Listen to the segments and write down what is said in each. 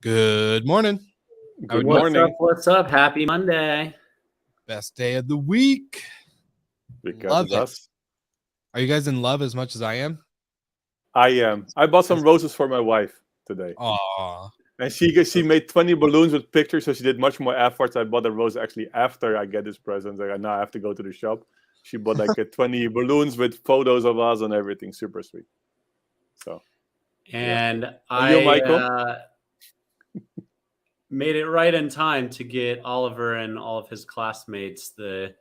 Good morning. Good What's morning. up? What's up? Happy Monday. Best day of the week. Because Love it's it. us. Are you guys in love as much as I am? I am. I bought some roses for my wife today. Aw. And she made 20 balloons with pictures, so she did much more efforts. I bought the rose actually after I get this present. Like, now I have to go to the shop. She bought like 20 balloons with photos of us and everything. Super sweet. So. And yeah. And you, Michael? made it right in time to get Oliver and all of his classmates the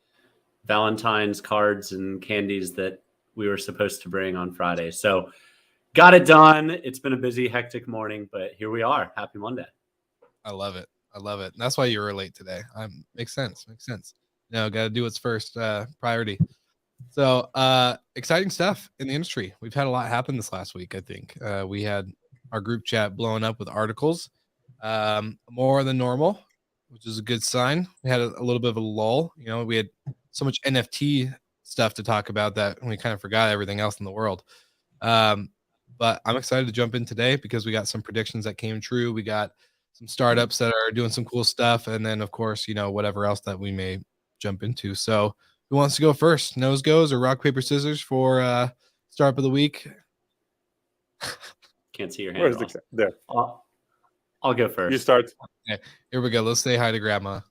Valentine's cards and candies that we were supposed to bring on Friday. So got it done. It's been a busy, hectic morning, but here we are. Happy Monday. I love it. That's why you were late today. Makes sense. No, got to do what's first priority. So exciting stuff in the industry. We've had a lot happen this last week, I think. We had our group chat blowing up with articles, more than normal, which is a good sign. We had a little bit of a lull. We had so much NFT stuff to talk about that we kind of forgot everything else in the world. But I'm excited to jump in today because we got some predictions that came true. We got some startups that are doing some cool stuff. And then, of course, whatever else that we may jump into. So who wants to go first? Nose goes or rock, paper, scissors for startup of the week? Can't see your hand. Where's the there? I'll go first. You start. Okay, here we go. Let's say hi to Grandma.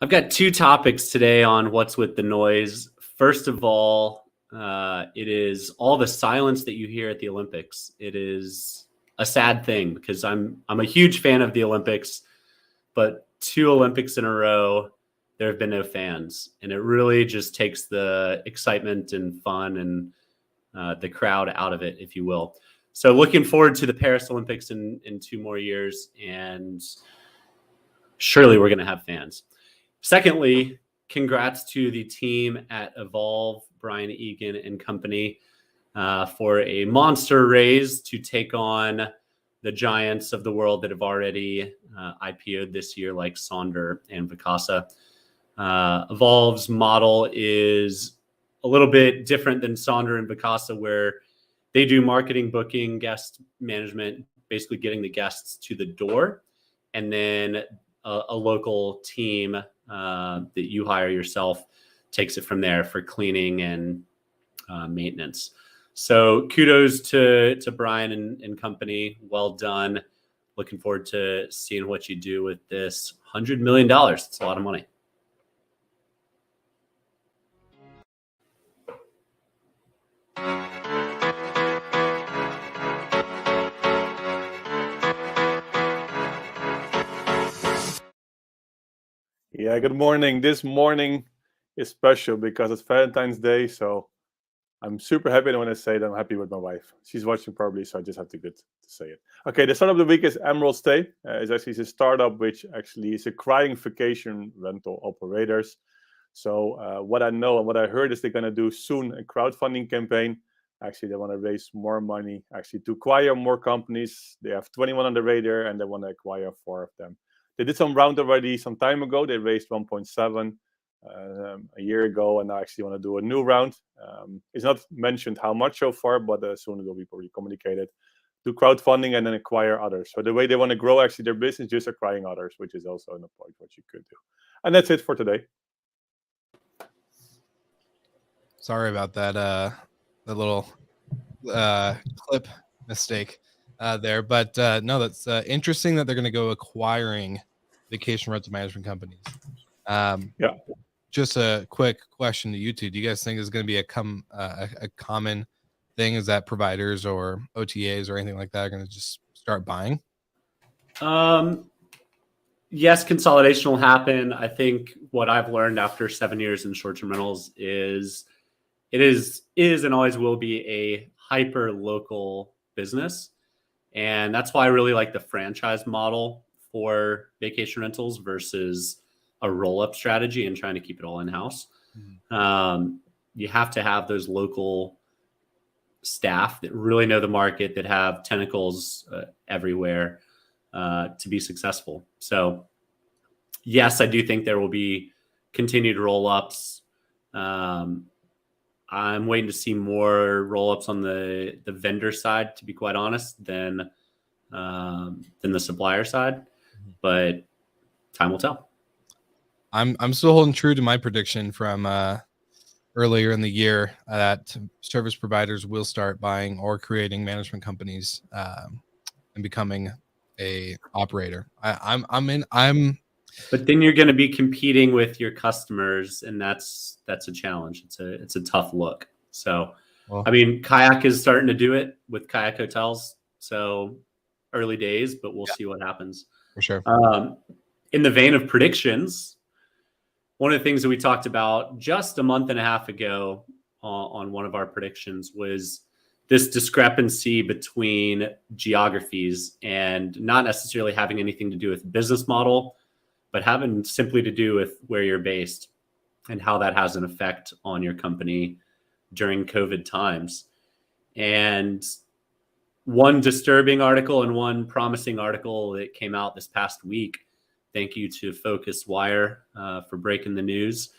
I've got two topics today on what's with the noise. First of all, it is all the silence that you hear at the Olympics. It is a sad thing because I'm a huge fan of the Olympics, but 2 Olympics in a row, there have been no fans. And it really just takes the excitement and fun and the crowd out of it, if you will. So looking forward to the Paris Olympics in 2 more years, and surely we're going to have fans. Secondly, congrats to the team at Evolve, Brian Egan and company, for a monster raise to take on the giants of the world that have already IPO'd this year, like Sonder and Vacasa. Evolve's model is a little bit different than Sonder and Vacasa, where they do marketing, booking, guest management, basically getting the guests to the door, and then a local team that you hire yourself takes it from there for cleaning and maintenance. So kudos to Brian and company. Well done. Looking forward to seeing what you do with this $100 million. It's a lot of money. Yeah, good morning. This morning is special because it's Valentine's Day, so I'm super happy. I want to say that I'm happy with my wife. She's watching probably, so I just have to say it. Okay, the startup of the week is Emerald Stay. It's actually a startup which actually is acquiring vacation rental operators. So what I know and what I heard is they're going to do soon a crowdfunding campaign. Actually, they want to raise more money actually to acquire more companies. They have 21 on the radar, and they want to acquire 4 of them. They did some round already some time ago. They raised 1.7 a year ago, and now actually want to do a new round. It's not mentioned how much so far, but soon it will be probably communicated. Do crowdfunding and then acquire others. So the way they want to grow actually their business, just acquiring others, which is also an point what you could do. And that's it for today. Sorry about that little clip mistake there, but no, that's interesting that they're going to go acquiring vacation rental management companies. Yeah. Just a quick question to you two: do you guys think is going to be a common thing? Is that providers or OTAs or anything like that are going to just start buying? Yes, consolidation will happen. I think what I've learned after 7 years in short-term rentals is it is and always will be a hyper local business. And that's why I really like the franchise model for vacation rentals versus a roll-up strategy and trying to keep it all in-house. Mm-hmm. You have to have those local staff that really know the market, that have tentacles everywhere to be successful. So yes, I do think there will be continued roll-ups. I'm waiting to see more roll-ups on the vendor side, to be quite honest, than the supplier side. But time will tell. I'm still holding true to my prediction from earlier in the year that service providers will start buying or creating management companies and becoming a operator. But then you're going to be competing with your customers, and that's a challenge. It's a tough look. So, Well, I mean, Kayak is starting to do it with Kayak Hotels. So early days, but we'll see what happens. for sure. In the vein of predictions, one of the things that we talked about just a month and a half ago on one of our predictions was this discrepancy between geographies, and not necessarily having anything to do with business model, but having simply to do with where you're based and how that has an effect on your company during COVID times. And one disturbing article and one promising article that came out this past week, thank you to Focus Wire for breaking the news,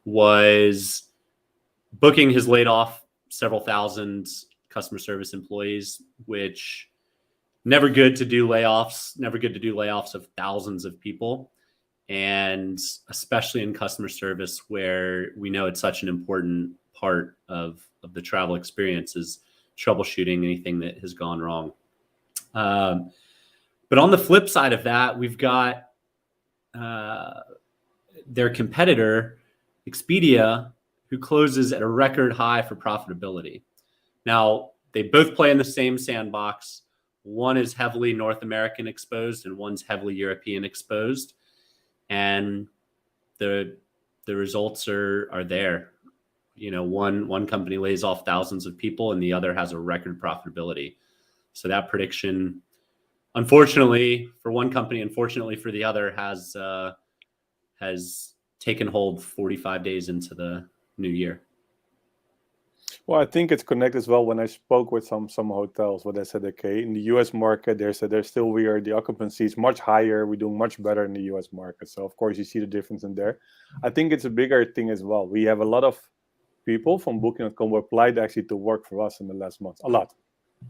was Booking has laid off several thousand customer service employees, which never good to do layoffs of thousands of people. And especially in customer service, where we know it's such an important part of the travel experience, is troubleshooting anything that has gone wrong. But on the flip side of that, we've got their competitor, Expedia, who closes at a record high for profitability. Now, they both play in the same sandbox. One is heavily North American exposed and one's heavily European exposed. And the results are there. You know, one company lays off thousands of people and the other has a record profitability. So that prediction, unfortunately for one company, unfortunately for the other, has taken hold 45 days into the new year. Well, I think it's connected as well. When I spoke with some hotels, what they said, okay, in the US market, they said they're still weird. The occupancy is much higher. We're doing much better in the US market. So of course you see the difference in there. I think it's a bigger thing as well. We have a lot of people from Booking.com who applied actually to work for us in the last month. A lot,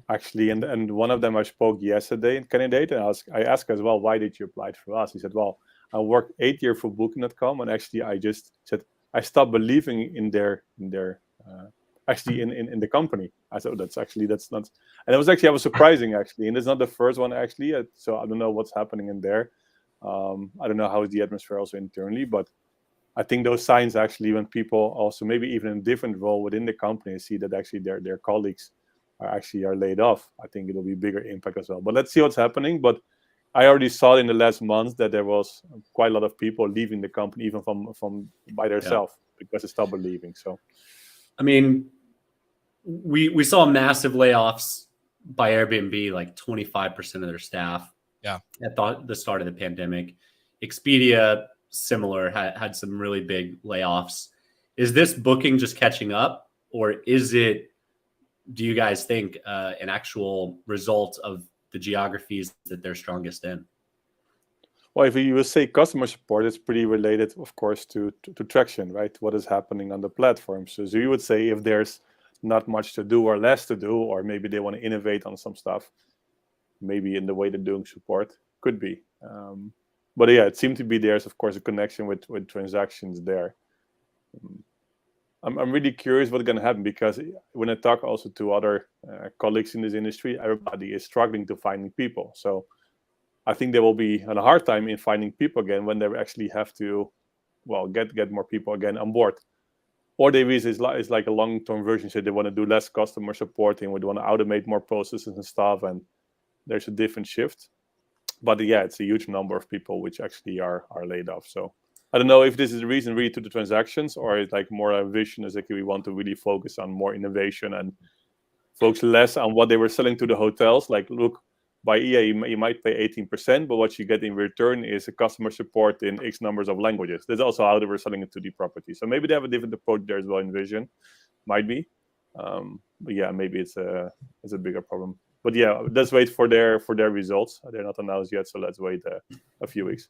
actually. And one of them I spoke yesterday, a candidate, and I asked as well, why did you apply for us? He said, well, I worked 8 years for Booking.com, and actually I just said I stopped believing in their actually in the company. I said, that's not, and it was actually, I was surprising actually, and it's not the first one actually. So I don't know what's happening in there. I don't know how is the atmosphere also internally, but I think those signs actually, when people also maybe even in a different role within the company see that actually their colleagues are laid off, I think it'll be bigger impact as well. But let's see what's happening. But I already saw in the last months that there was quite a lot of people leaving the company, even from by themselves, because they stopped believing. So, I mean, we saw massive layoffs by Airbnb, like 25% of their staff. Yeah. At the start of the pandemic. Expedia, similar, had some really big layoffs. Is this Booking just catching up, or is it, do you guys think, an actual result of the geographies that they're strongest in? Well, if you would say customer support, it's pretty related, of course, to traction, right? What is happening on the platform. So you would say if there's not much to do or less to do, or maybe they want to innovate on some stuff, maybe in the way they're doing support, could be. But yeah, it seemed to be there's, of course, a connection with transactions there. I'm really curious what's going to happen, because when I talk also to other colleagues in this industry, everybody is struggling to finding people. So I think they will be on a hard time in finding people again when they actually have to, well, get more people again on board. Or they is like a long-term version, so they want to do less customer supporting, we want to automate more processes and stuff, and there's a different shift. But yeah, it's a huge number of people which actually are laid off. So I don't know if this is the reason really to the transactions, or it's like more a vision is like we want to really focus on more innovation and focus less on what they were selling to the hotels. Like, look, by EA, you might pay 18%, but what you get in return is a customer support in X numbers of languages. That's also how they were selling it to the property. So maybe they have a different approach there as well in vision. Might be. But yeah, maybe it's a bigger problem. But yeah, let's wait for their results. They're not announced yet, so let's wait a few weeks.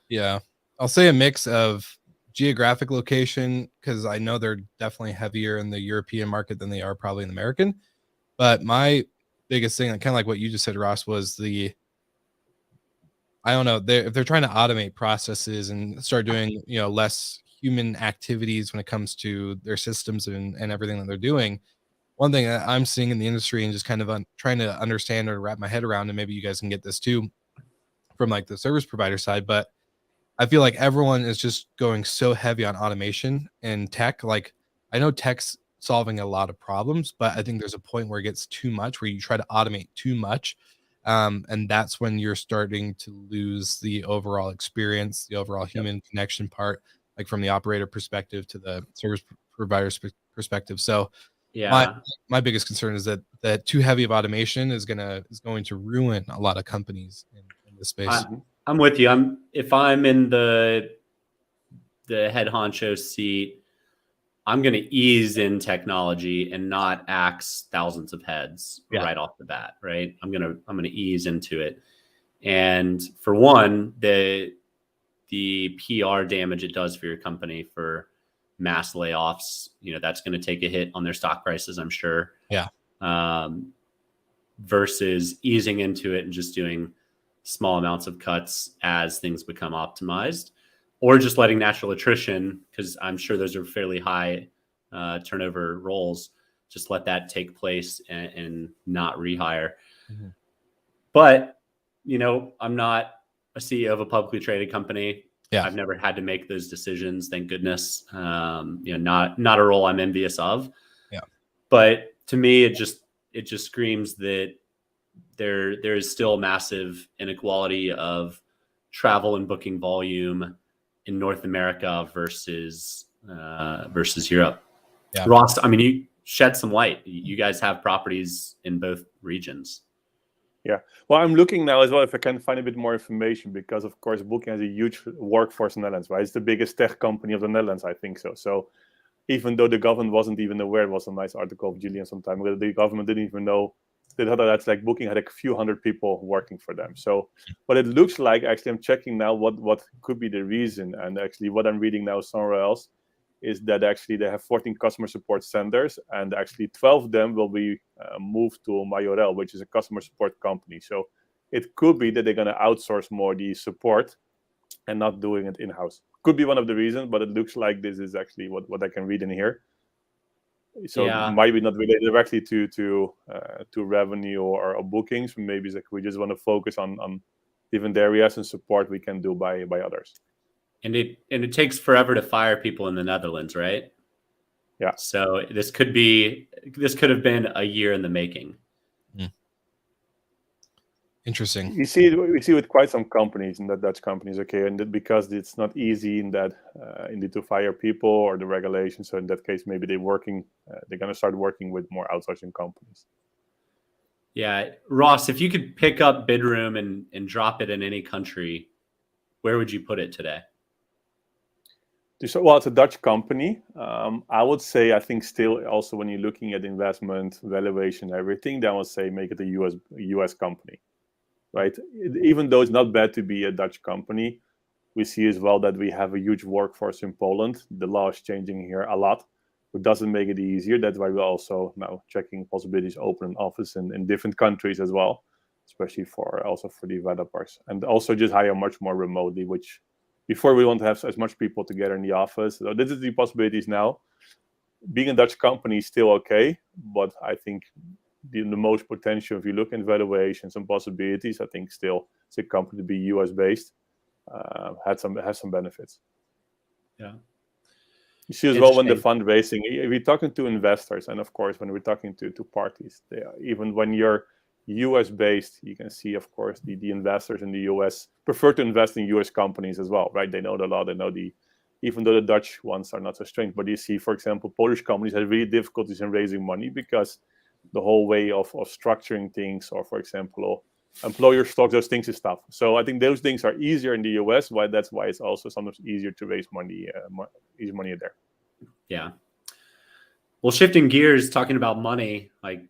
Yeah. I'll say a mix of geographic location, because I know they're definitely heavier in the European market than they are probably in the American. But my biggest thing, kind of like what you just said, Ross, was I don't know, if they're trying to automate processes and start doing, less human activities when it comes to their systems and everything that they're doing. One thing that I'm seeing in the industry and just kind of trying to understand or wrap my head around, and maybe you guys can get this too from like the service provider side, but I feel like everyone is just going so heavy on automation and tech. Like, I know tech's solving a lot of problems, but I think there's a point where it gets too much, where you try to automate too much. And that's when you're starting to lose the overall experience, the overall human connection part, like from the operator perspective to the service provider perspective. So Yeah. my biggest concern is that too heavy of automation is going to ruin a lot of companies in this space. I'm with you. If I'm in the head honcho seat, I'm going to ease in technology and not axe thousands of heads right off the bat, right? I'm going to ease into it. And for one, the PR damage it does for your company for mass layoffs, that's going to take a hit on their stock prices, I'm sure. Yeah. Versus easing into it and just doing small amounts of cuts as things become optimized, or just letting natural attrition, because I'm sure those are fairly high turnover roles, just let that take place and not rehire. Mm-hmm. But, I'm not a CEO of a publicly traded company. Yeah. I've never had to make those decisions, thank goodness. Not a role I'm envious of. Yeah. But to me, it just screams that there is still massive inequality of travel and booking volume in North America versus Europe. Yeah. Ross, I mean, you shed some light. You guys have properties in both regions. Yeah. Well, I'm looking now as well if I can find a bit more information, because of course Booking has a huge workforce in the Netherlands, right? It's the biggest tech company of the Netherlands, I think so. So even though the government wasn't even aware, it was a nice article of Julian sometime ago, the government didn't even know that's like Booking had a few hundred people working for them. So what it looks like, actually, I'm checking now what could be the reason. And actually what I'm reading now somewhere else is that actually they have 14 customer support centers, and actually 12 of them will be moved to Majorel, which is a customer support company. So it could be that they're going to outsource more the support and not doing it in-house. Could be one of the reasons, but it looks like this is actually what I can read in here. So it might be not related directly to revenue or bookings. Maybe it's like we just want to focus on different areas and support we can do by others. And it takes forever to fire people in the Netherlands, right? Yeah. So this could have been a year in the making. Interesting. We see with quite some companies, and that Dutch companies, okay, and because it's not easy in that indeed to fire people or the regulations. So in that case, maybe they're going to start working with more outsourcing companies. Yeah, Ross, if you could pick up Bidroom and drop it in any country, where would you put it today? Well, it's a Dutch company. I would say, I think still also when you're looking at investment, valuation, everything, then I would say make it a US company, right? Even though it's not bad to be a Dutch company, we see as well that we have a huge workforce in Poland. The law is changing here a lot, which doesn't make it easier. That's why we're also now checking possibilities, open an office in different countries as well, especially for developers, and also just hire much more remotely, which before we want to have as much people together in the office. So this is the possibilities now. Being a Dutch company is still okay, but I think the most potential, if you look at valuations and possibilities, I think still it's a company to be US based, has some benefits. Yeah. You see as well when the fundraising, if you're talking to investors, and of course when we're talking to parties, even when you're US based, you can see, of course, the investors in the US prefer to invest in US companies as well, right? They know the law, they know even though the Dutch ones are not so strange, but you see, for example, Polish companies have really difficulties in raising money because the whole way of structuring things, or for example, employer stocks, those things is tough. So I think those things are easier in the US. That's why it's also sometimes easier to raise money, easier money there. Yeah. Well, shifting gears, talking about money, like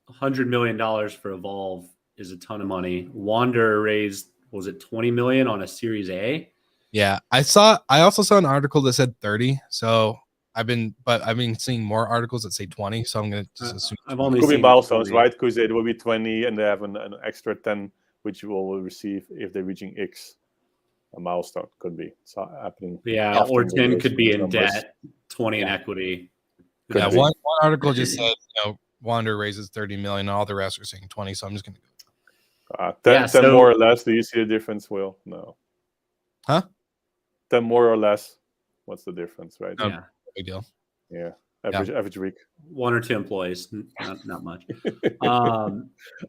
$100 million for Evolve is a ton of money. Wander raised, was it 20 million on a Series A? Yeah, I also saw an article that said 30. So I've been seeing more articles that say 20. So I'm gonna just assume I've 20. only It could be seen milestones, 20. right? Because it will be 20 and they have an extra 10, which you will receive if they're reaching X. A milestone could be happening. Yeah, or Often with 10 could be those in numbers. debt, 20 in Yeah. equity. Who Could Yeah, knows? be. one article just said, Wander raises 30 million, and all the rest are saying 20. So I'm just gonna go. 10 so more or less. Do you see the difference, Will? No. Huh? 10 more or less. What's the difference, right? No, yeah, no big deal. Yeah. Average week. 1 or 2 employees, not much.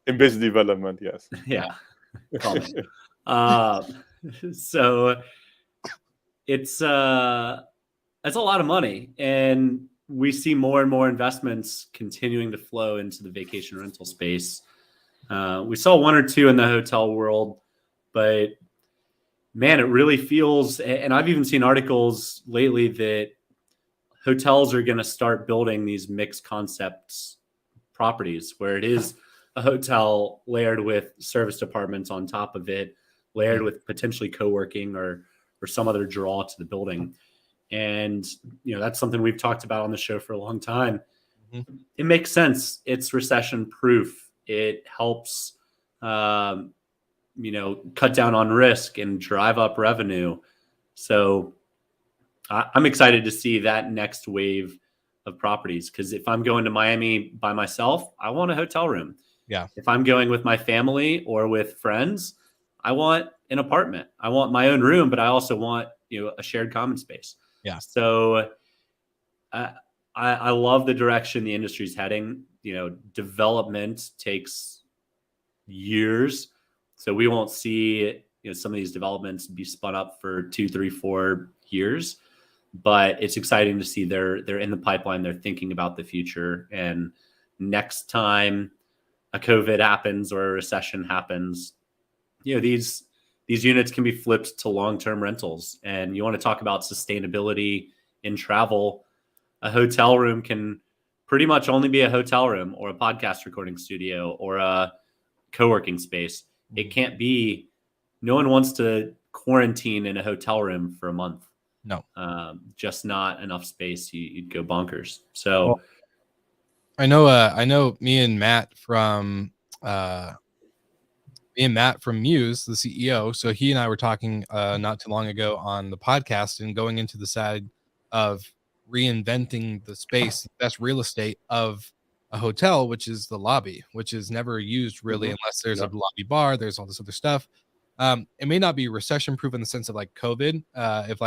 In business development, yes. Yeah, call me. So it's that's a lot of money, and we see more and more investments continuing to flow into the vacation rental space. We saw 1 or 2 in the hotel world, but man, it really feels, and I've even seen articles lately that hotels are going to start building these mixed concepts properties where it is a hotel layered with service departments on top of it, layered with potentially co-working or some other draw to the building. And that's something we've talked about on the show for a long time. Mm-hmm. It makes sense. It's recession proof. It helps cut down on risk and drive up revenue. So I'm excited to see that next wave of properties, because if I'm going to Miami by myself, I want a hotel room. Yeah. If I'm going with my family or with friends, I want an apartment. I want my own room, but I also want a shared common space. Yeah. So I love the direction the industry's heading. Development takes years, so we won't see some of these developments be spun up for 2, 3, 4 years. But it's exciting to see they're in the pipeline. They're thinking about the future, and next time a COVID happens or a recession happens, these units can be flipped to long-term rentals. And you want to talk about sustainability in travel, a hotel room can pretty much only be a hotel room or a podcast recording studio or a co-working space. It can't be. No one wants to quarantine in a hotel room for a month. No, just not enough space. You'd go bonkers. So I know me and Matt from Muse, the CEO. So he and I were talking not too long ago on the podcast and going into the side of reinventing the space, the best real estate of a hotel, which is the lobby, which is never used really unless there's a lobby bar, there's all this other stuff. It may not be recession proof in the sense of like COVID. If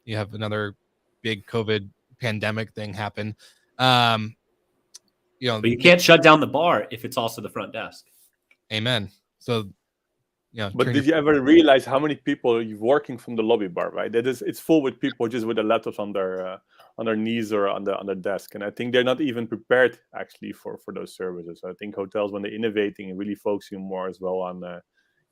you have another big COVID pandemic thing happen, but you can't shut down the bar if it's also the front desk. Amen. So, but did you ever realize how many people are working from the lobby bar, right? It's full with people just with their laptops on their knees or on their desk. And I think they're not even prepared actually for those services. So I think hotels, when they're innovating and really focusing more as well on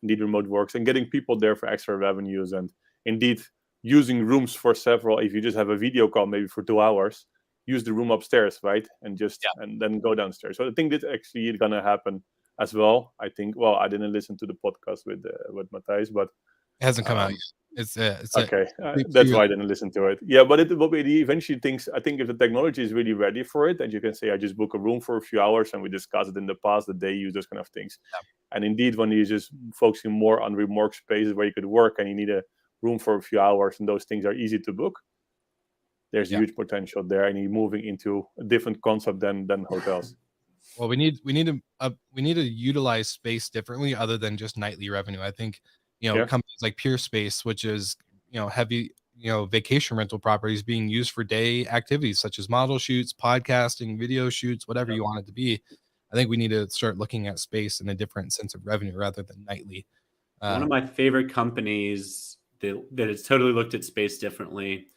indeed remote works and getting people there for extra revenues, and indeed using rooms for several, if you just have a video call maybe for 2 hours, use the room upstairs, right? And and then go downstairs. So I think that's actually going to happen as well. I think, well, I didn't listen to the podcast with Matthijs, but it hasn't come out yet. It's okay. That's why I didn't listen to it. Yeah, but it will be eventually things. I think if the technology is really ready for it, and you can say, I just book a room for a few hours, and we discussed it in the past that they use those kind of things. Yeah. And indeed, when you're just focusing more on remote spaces where you could work and you need a room for a few hours, and those things are easy to book, there's huge potential there, and you're moving into a different concept than hotels. Well, we need to utilize space differently other than just nightly revenue. I think companies like Pure Space, which is heavy vacation rental properties being used for day activities such as model shoots, podcasting, video shoots, whatever you want it to be. I think we need to start looking at space in a different sense of revenue rather than nightly. One of my favorite companies that has totally looked at space differently.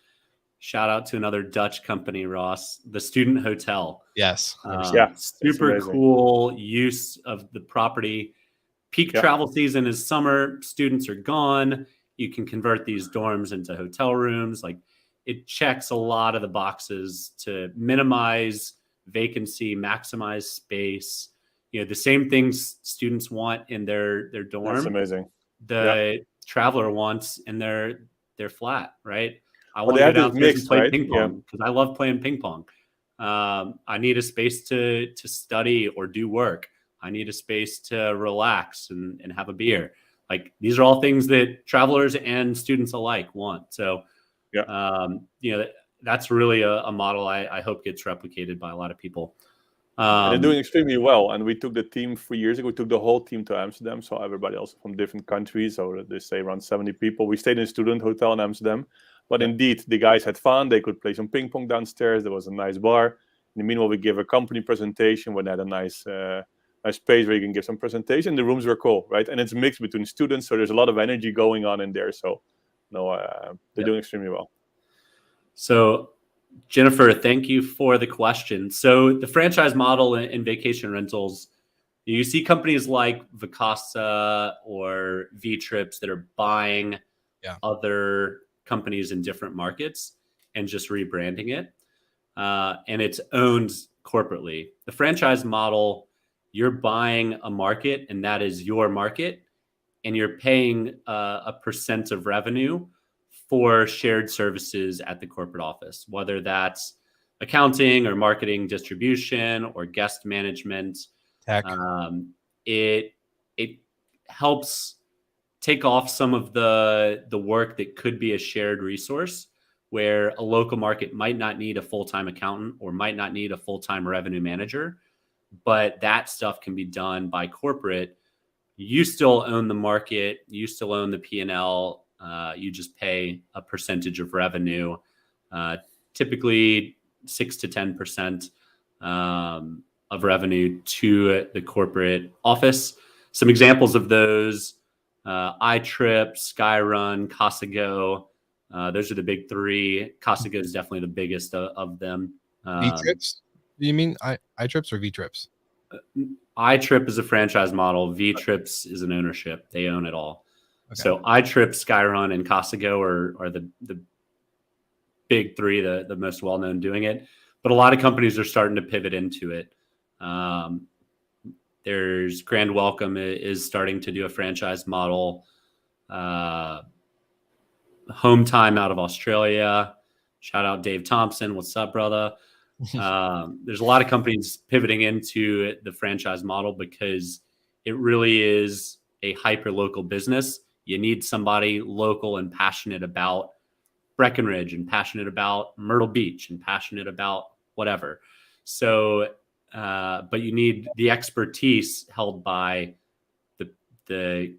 Shout out to another Dutch company, Ross, the Student Hotel. Yes. Super cool use of the property. Peak travel season is summer. Students are gone. You can convert these dorms into hotel rooms. Like, it checks a lot of the boxes to minimize vacancy, maximize space. The same things students want in their dorm. That's amazing. The traveler wants in their they're flat, right? I Well, want they to go have this downstairs and mix, play right? ping Yeah. pong because I love playing ping pong. I need a space to study or do work. I need a space to relax and have a beer. Like these are all things that travelers and students alike want. So, Yeah. that's really a model I hope gets replicated by a lot of people. And they're doing extremely well. And we took the team 3 years ago. We took the whole team to Amsterdam. So everybody else from different countries. So they say around 70 people. We stayed in a student hotel in Amsterdam. But indeed, the guys had fun. They could play some ping pong downstairs. There was a nice bar. In the meanwhile, we gave a company presentation when they had a nice space where you can give some presentation. The rooms were cool, right? And it's mixed between students. So there's a lot of energy going on in there. So they're doing extremely well. So Jennifer, thank you for the question. So the franchise model in vacation rentals, you see companies like Vacasa or V-Trips that are buying other companies in different markets and just rebranding it. And it's owned corporately. The franchise model, you're buying a market and that is your market, and you're paying a percent of revenue for shared services at the corporate office, whether that's accounting or marketing, distribution or guest management. Tech. It helps take off some of the work that could be a shared resource, where a local market might not need a full-time accountant or might not need a full-time revenue manager, but that stuff can be done by corporate. You still own the market, you still own the P&L. You just pay a percentage of revenue, typically 6 to 10% of revenue to the corporate office. Some examples of those: iTrip, Skyrun, Casago. Those are the big three. Casago is definitely the biggest of them. V-Trips? Do you mean iTrips or V-Trips? iTrip is a franchise model. V-Trips is an ownership. They own it all. Okay. So iTrip, Skyrun, and Casago are the big three, the most well-known doing it. But a lot of companies are starting to pivot into it. There's Grand Welcome is starting to do a franchise model. Home Time out of Australia. Shout out Dave Thompson. What's up, brother? There's a lot of companies pivoting into the franchise model because it really is a hyper-local business. You need somebody local and passionate about Breckenridge and passionate about Myrtle Beach and passionate about whatever. So, but you need the expertise held by the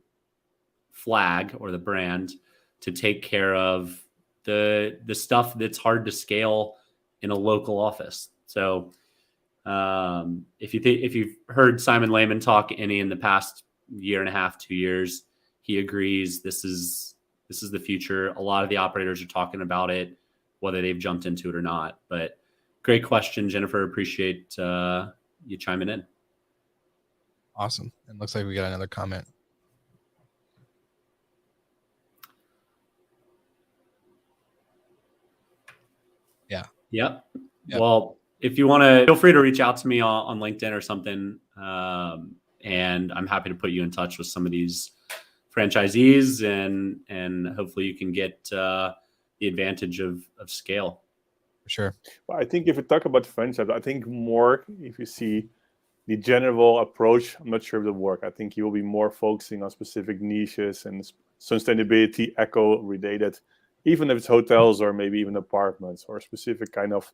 flag or the brand to take care of the stuff that's hard to scale in a local office. So if you've heard Simon Lehman talk any in the past year and a half, 2 years, he agrees this is the future. A lot of the operators are talking about it, whether they've jumped into it or not. But great question, Jennifer. Appreciate you chiming in. Awesome. It looks like we got another comment. Yeah. Yep. Yep. Well, if you want to, feel free to reach out to me on LinkedIn or something. And I'm happy to put you in touch with some of these franchisees and hopefully you can get the advantage of scale. For sure. Well, I think if you talk about franchise, I think more if you see the general approach, I'm not sure if it'll work. I think you will be more focusing on specific niches and sustainability, eco-related, even if it's hotels or maybe even apartments or a specific kind of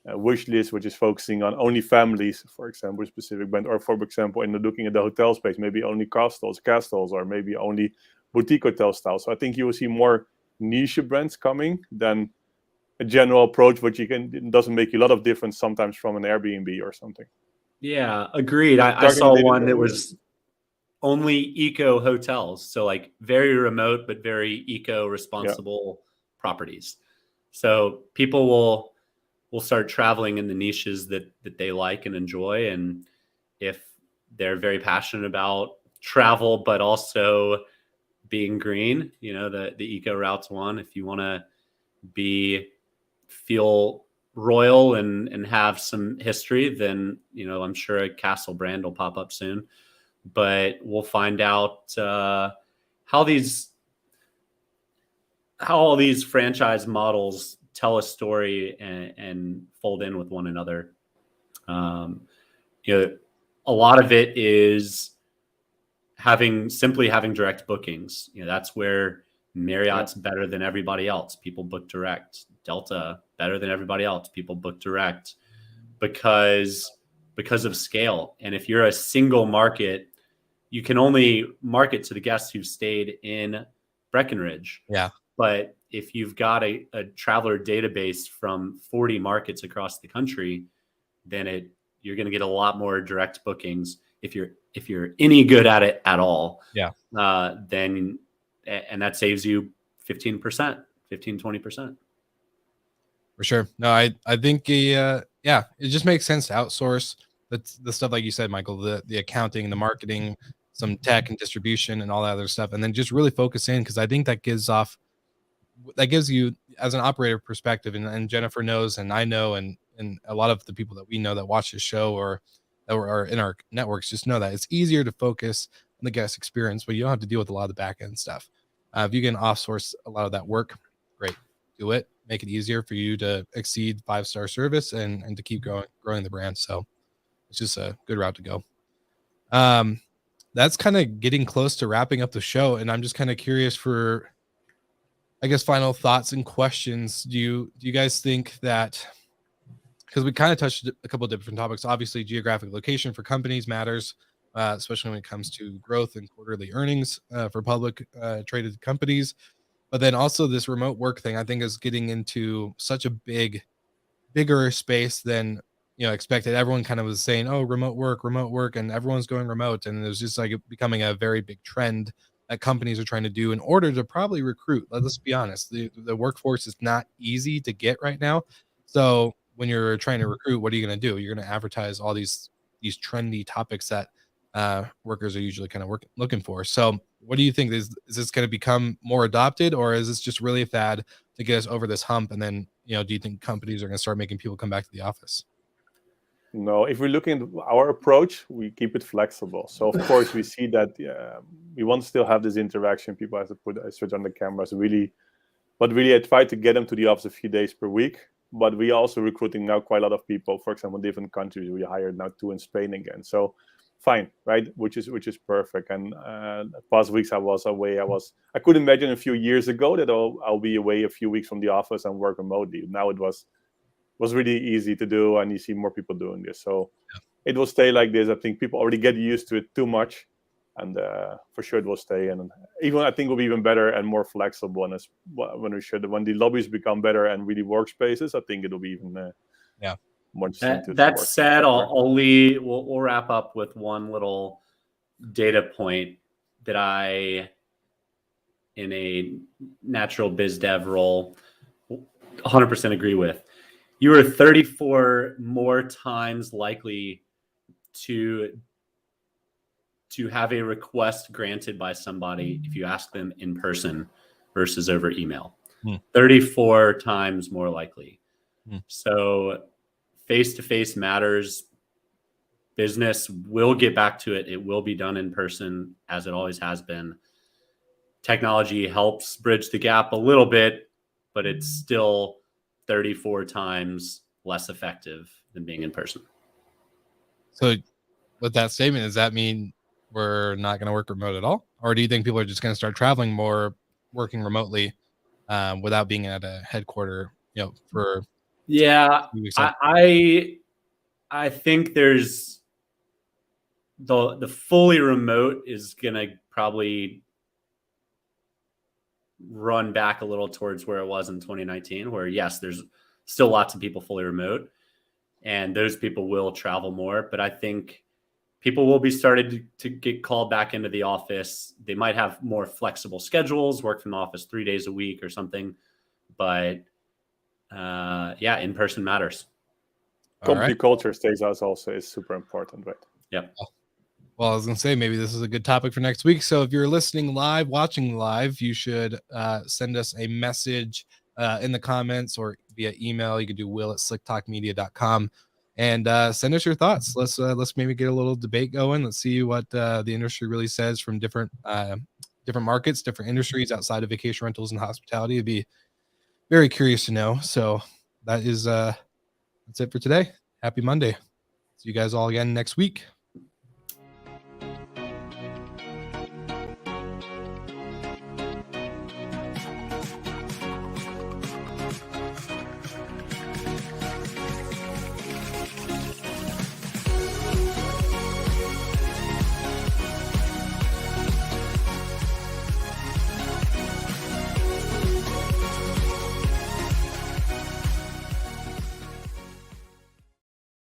wish list, which is focusing on only families, for example, a specific brand, or for example, in looking at the hotel space, maybe only castles, or maybe only boutique hotel style. So I think you will see more niche brands coming than a general approach, which it doesn't make you a lot of difference sometimes from an Airbnb or something. Yeah, agreed. I saw one that was only eco hotels. So like very remote, but very eco responsible properties. So people will start traveling in the niches that they like and enjoy. And if they're very passionate about travel, but also being green, the eco route's one. If you want to feel royal and have some history, then, I'm sure a Castle brand will pop up soon, but we'll find out how these how all these franchise models tell a story and fold in with one another. You know, a lot of it is simply having direct bookings. You know, that's where Marriott's better than everybody else. People book direct. Delta better than everybody else. People book direct because of scale. And if you're a single market, you can only market to the guests who've stayed in Breckenridge. Yeah. But if you've got a traveler database from 40 markets across the country, then you're going to get a lot more direct bookings if you're any good at it at all. Yeah. Then and that saves you 15%, 20%. For sure. No, I think it just makes sense to outsource the stuff like you said, Michael, the accounting, the marketing, some tech and distribution and all that other stuff, and then just really focus in, because I think that gives you as an operator perspective, and Jennifer knows, and I know, and a lot of the people that we know that watch the show or that are in our networks just know that it's easier to focus on the guest experience, but you don't have to deal with a lot of the back end stuff. If you can offsource a lot of that work, great, do it. Make it easier for you to exceed 5-star service and to keep growing the brand. So it's just a good route to go. That's kind of getting close to wrapping up the show, and I'm just kind of curious for, I guess, final thoughts and questions. Do you guys think that, because we kind of touched a couple of different topics, obviously geographic location for companies matters, especially when it comes to growth and quarterly earnings for public traded companies. But then also this remote work thing, I think, is getting into such a bigger space than expected. Everyone kind of was saying, "Oh, remote work," and everyone's going remote, and there's just like becoming a very big trend that companies are trying to do in order to probably recruit. Let's be honest, the workforce is not easy to get right now. So when you're trying to recruit, what are you going to do? You're going to advertise all these trendy topics that workers are usually kind of looking for. So what do you think? Is this going to become more adopted, or is this just really a fad to get us over this hump? And then, do you think companies are going to start making people come back to the office? No, if we're looking at our approach, we keep it flexible. So of course we see that we want to still have this interaction. People have to put a switch on the cameras. But really I try to get them to the office a few days per week. But we also recruiting now quite a lot of people. For example, different countries. We hired now 2 in Spain again. So fine, right? Which is perfect. And past weeks I was away. I could imagine a few years ago that I'll be away a few weeks from the office and work remotely. Now it was really easy to do, and you see more people doing this. So it will stay like this. I think people already get used to it too much, and for sure it will stay. And even I think it will be even better and more flexible. And when the lobbies become better and really workspaces, I think it'll be even more interesting. That said, we'll wrap up with one little data point that I, in a natural biz dev role, 100% agree with. You are 34 more times likely to have a request granted by somebody if you ask them in person versus over email. 34 times more likely. So face-to-face matters. Business will get back to it. It will be done in person, as it always has been. Technology helps bridge the gap a little bit, but it's still 34 times less effective than being in person. So with that statement, does that mean we're not going to work remote at all? Or do you think people are just going to start traveling more, working remotely without being at a headquarter, for I think there's the fully remote is going to probably run back a little towards where it was in 2019, where yes, there's still lots of people fully remote and those people will travel more, but I think people will be started to get called back into the office. They might have more flexible schedules, work from the office 3 days a week or something, but in-person matters. Company culture stays us also is super important, right? Yep. Well, I was going to say, maybe this is a good topic for next week. So if you're watching live, you should send us a message in the comments or via email. You can do will@slicktalkmedia.com and send us your thoughts. Let's maybe get a little debate going. Let's see what the industry really says from different different markets, different industries outside of vacation rentals and hospitality. It'd be very curious to know. So that is that's it for today. Happy Monday. See you guys all again next week.